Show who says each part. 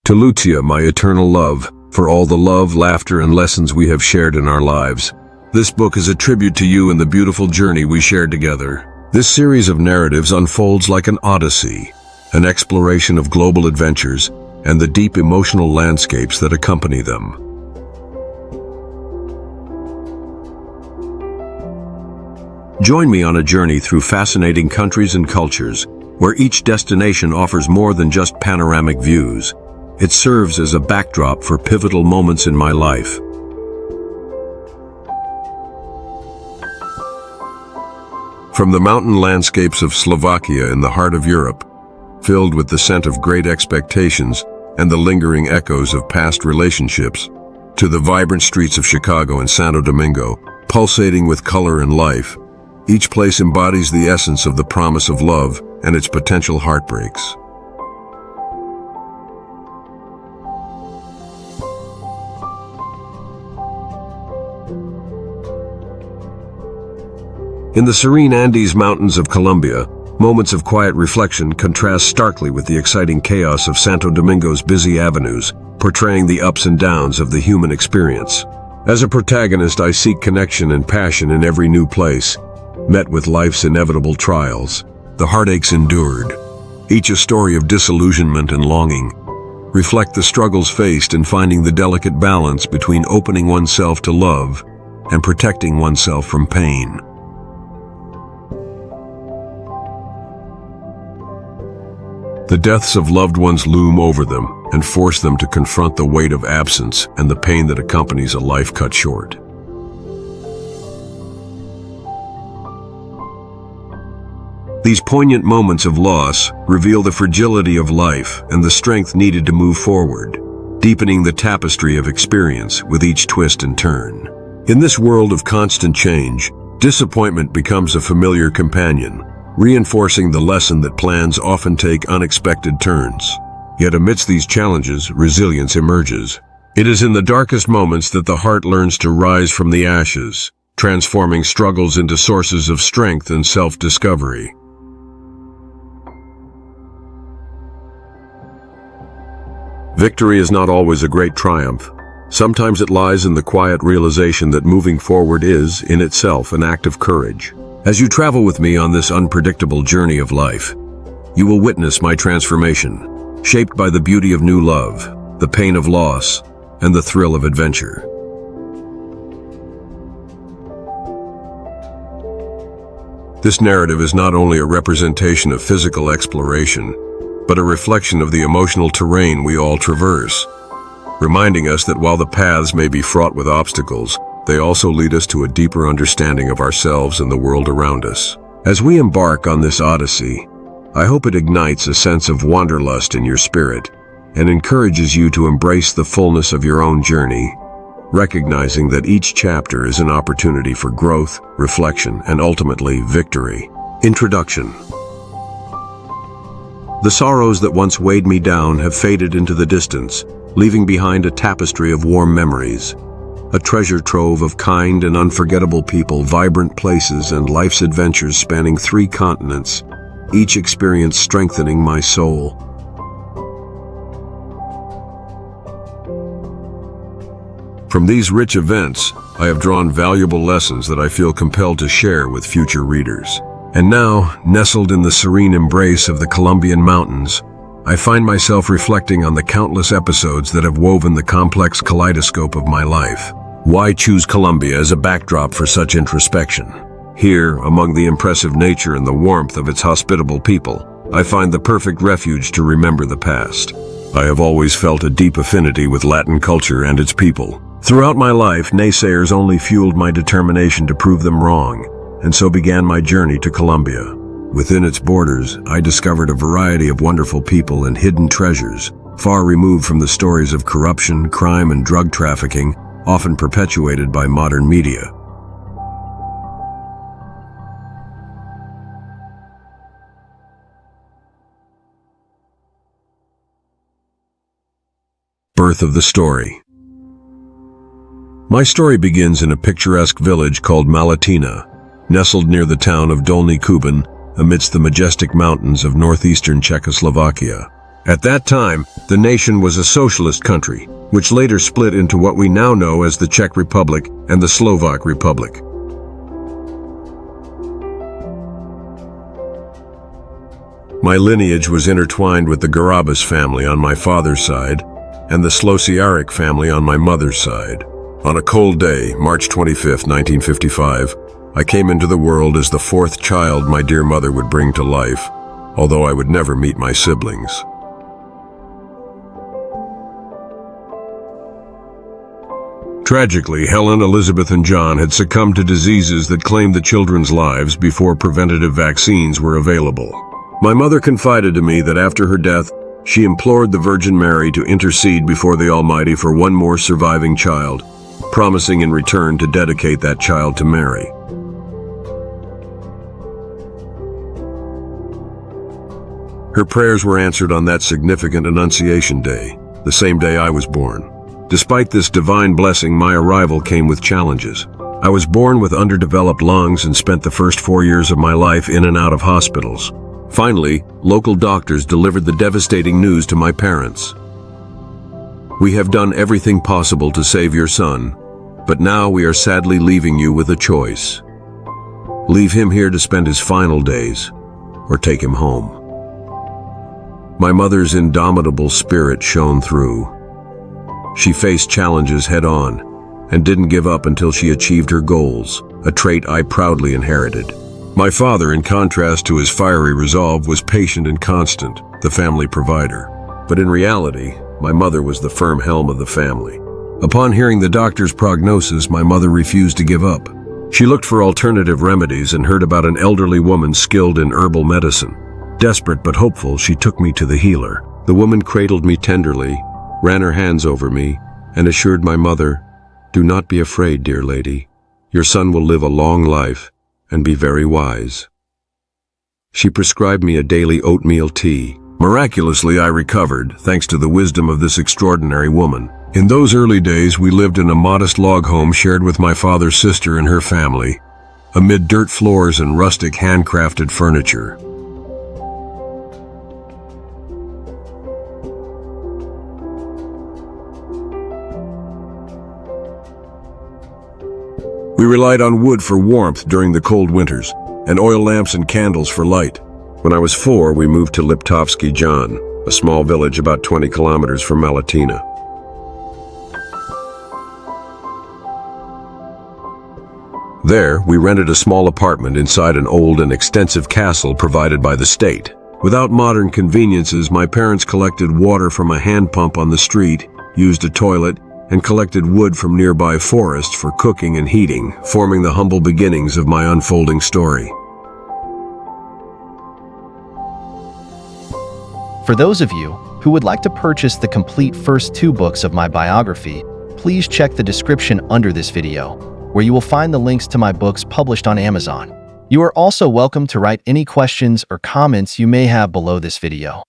Speaker 1: To Lucia, my eternal love, for all the love, laughter, and lessons we have shared in our lives. This book is a tribute to you and the beautiful journey we shared together. This series of narratives unfolds like an odyssey, an exploration of global adventures and the deep emotional landscapes that accompany them. Join me on a journey through fascinating countries and cultures, where each destination offers more than just panoramic views. It serves as a backdrop for pivotal moments in my life. From the mountain landscapes of Slovakia in the heart of Europe, filled with the scent of great expectations and the lingering echoes of past relationships, to the vibrant streets of Chicago and Santo Domingo, pulsating with color and life, each place embodies the essence of the promise of love and its potential heartbreaks. In the serene Andes Mountains of Colombia, moments of quiet reflection contrast starkly with the exciting chaos of Santo Domingo's busy avenues, portraying the ups and downs of the human experience. As a protagonist, I seek connection and passion in every new place, met with life's inevitable trials, the heartaches endured, each a story of disillusionment and longing, reflect the struggles faced in finding the delicate balance between opening oneself to love and protecting oneself from pain. The deaths of loved ones loom over them and force them to confront the weight of absence and the pain that accompanies a life cut short. These poignant moments of loss reveal the fragility of life and the strength needed to move forward, deepening the tapestry of experience with each twist and turn. In this world of constant change, disappointment becomes a familiar companion, reinforcing the lesson that plans often take unexpected turns. Yet amidst these challenges, resilience emerges. It is in the darkest moments that the heart learns to rise from the ashes, transforming struggles into sources of strength and self-discovery. Victory is not always a great triumph. Sometimes it lies in the quiet realization that moving forward is, in itself, an act of courage. As you travel with me on this unpredictable journey of life, you will witness my transformation, shaped by the beauty of new love, the pain of loss, and the thrill of adventure. This narrative is not only a representation of physical exploration, but a reflection of the emotional terrain we all traverse, reminding us that while the paths may be fraught with obstacles, they also lead us to a deeper understanding of ourselves and the world around us. As we embark on this odyssey, I hope it ignites a sense of wanderlust in your spirit and encourages you to embrace the fullness of your own journey, recognizing that each chapter is an opportunity for growth, reflection, and ultimately victory. Introduction. The sorrows that once weighed me down have faded into the distance, leaving behind a tapestry of warm memories. A treasure trove of kind and unforgettable people, vibrant places, and life's adventures spanning 3 continents, each experience strengthening my soul. From these rich events, I have drawn valuable lessons that I feel compelled to share with future readers. And now, nestled in the serene embrace of the Colombian mountains, I find myself reflecting on the countless episodes that have woven the complex kaleidoscope of my life. Why choose Colombia as a backdrop for such introspection? Here, among the impressive nature and the warmth of its hospitable people, I find the perfect refuge to remember the past. I have always felt a deep affinity with Latin culture and its people. Throughout my life, naysayers only fueled my determination to prove them wrong, and so began my journey to Colombia. Within its borders, I discovered a variety of wonderful people and hidden treasures, far removed from the stories of corruption, crime, and drug trafficking, often perpetuated by modern media. Birth of the story. My story begins in a picturesque village called Malatina, nestled near the town of Dolní Kuban, amidst the majestic mountains of northeastern Czechoslovakia. At that time, the nation was a socialist country, which later split into what we now know as the Czech Republic and the Slovak Republic. My lineage was intertwined with the Garabas family on my father's side and the Slosiarik family on my mother's side. On a cold day, March 25, 1955, I came into the world as the fourth child my dear mother would bring to life, although I would never meet my siblings. Tragically, Helen, Elizabeth, and John had succumbed to diseases that claimed the children's lives before preventative vaccines were available. My mother confided to me that after her death, she implored the Virgin Mary to intercede before the Almighty for one more surviving child, promising in return to dedicate that child to Mary. Her prayers were answered on that significant Annunciation Day, the same day I was born. Despite this divine blessing, my arrival came with challenges. I was born with underdeveloped lungs and spent the first 4 years of my life in and out of hospitals. Finally, local doctors delivered the devastating news to my parents. "We have done everything possible to save your son, but now we are sadly leaving you with a choice. Leave him here to spend his final days, or take him home." My mother's indomitable spirit shone through. She faced challenges head-on and didn't give up until she achieved her goals, a trait I proudly inherited. My father, in contrast to his fiery resolve, was patient and constant, the family provider. But in reality, my mother was the firm helm of the family. Upon hearing the doctor's prognosis, my mother refused to give up. She looked for alternative remedies and heard about an elderly woman skilled in herbal medicine. Desperate but hopeful, she took me to the healer. The woman cradled me tenderly, ran her hands over me, and assured my mother, "Do not be afraid, dear lady. Your son will live a long life and be very wise." She prescribed me a daily oatmeal tea. Miraculously, I recovered, thanks to the wisdom of this extraordinary woman. In those early days, we lived in a modest log home shared with my father's sister and her family, amid dirt floors and rustic handcrafted furniture. We relied on wood for warmth during the cold winters, and oil lamps and candles for light. When I was 4, we moved to Liptovsky Jan, a small village about 20 kilometers from Malatina. There, we rented a small apartment inside an old and extensive castle provided by the state. Without modern conveniences, my parents collected water from a hand pump on the street, used a toilet, and collected wood from nearby forests for cooking and heating, forming the humble beginnings of my unfolding story.
Speaker 2: For those of you who would like to purchase the complete first 2 books of my biography, please check the description under this video, where you will find the links to my books published on Amazon. You are also welcome to write any questions or comments you may have below this video.